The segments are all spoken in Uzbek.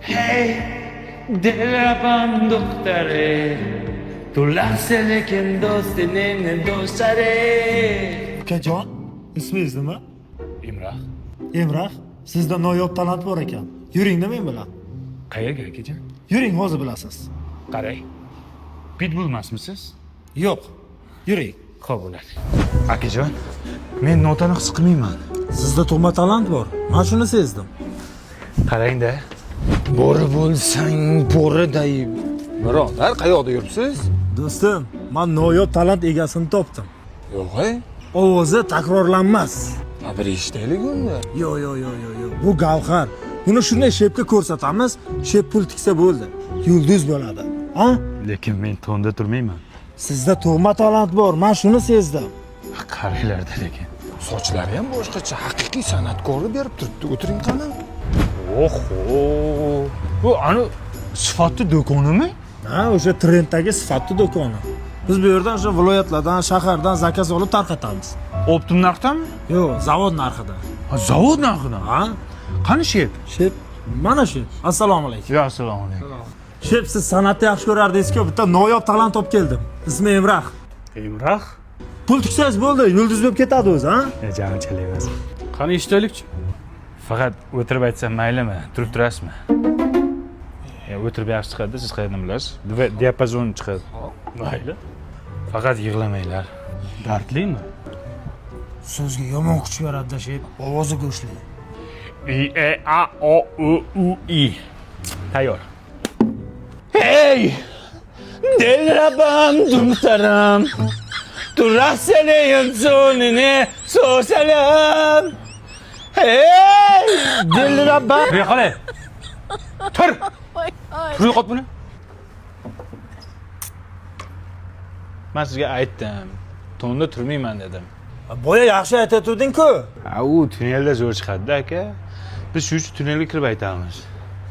Hey, dilrabam doktori, tu lahza lekin do'stining do'stlari. Ukajon, ismingiz nima? Imroh, Emrah. Sizda noyob talant bor ekan. Yuringda men bilan. qayerga akajon? Yuring, hozir bilasiz. Qarang. Pitbull emasmisiz? Yo'q. Yuring. Xo'p bo'ladi. Akajon, men notani his qilmayman. Sizda tug'ma talant bor. Men shuni sezdim. Qarang-da. Bo'ri bo'lsang, bo'riday. Birodar, qayoqda yuribsiz? Do'stim, men noyob talant egasini topdim. Yo'q-ey. Ovozi takrorlanmas. Bir eshitaylik unda. Yo'q. Bu gavhar. Buni shunday shepga ko'rsatamiz, shep pul tiksa bo'ldi. Yulduz bo'ladi. Ha? Lekin men tonda turmayman. Sizda tug'ma talant bor. Men shuni sezdim. Qaranglarda lekin. Sochlari ham boshqacha, haqiqiy san'atkorni berib turibdi. O'tiring qani. Oho. Bu ani sifatli do'konimi? Ha, o'sha trenddagi sifatli do'koni. Biz bu yerdan o'sha viloyatlardan, shahardan zakaz olib tarqatamiz. Optim narxdami? Yo'q, zavod narxida. Ha, zavod narxidan. Ha? Qani shep? Shep, mana shu. Assalomu alaykum. Ya assalomu alaykum. Shep, siz san'atni yaxshi ko'rardingiz-ku, bitta noyob talant olib keldim. Ismi Emrah. Imroh? Pul tiksangiz bo'ldi, yulduz bo'lib ketadi o'zi, ha? Jamichalik emas. Qani eshitaylikchi. Faqat o'tirib aytsam maylimi? Turib turasizmi? O'tirib yaxshi chiqadi, siz qayerdan bilasiz? Diapazon chiqadi. Mayli. Faqat yig'lamanglar. Dardlimi? So'zga yomon kuch beradi, Shep. Ovozi go'shli. I E A O U U I. Tayyor. Hey! Dilrabam dumtaram. Turasene yunsunine sosalam. Hey! Dilrabam. Yo'qole. Tur. Tur yo'qot buni. Men sizga aytdim. Tonda turmayman dedim. Boya yaxshi aytayotding-ku. Ha, u tunnelda zo'r chiqadi-da, aka. Biz shu uchun tunnelga kirib aytamiz.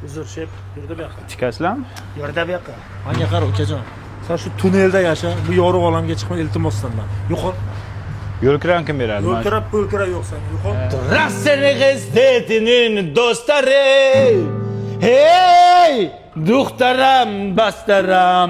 Uzr, Shep, yurda bu yoqqa. Tikasizlarmi? Yurda bu yoqqa. Menga qara, ukajon. Sen shu tunnelda yasha, bu yorug' olamga chiqma, iltimos sendan. Yo'qol. Yo'lkiran kim beradi? Yo'lkirab, pulkirab yo'qsan, yo'qol. Rassene g'izzetinin do'stlari. Hey! Duxtaram, bastaram.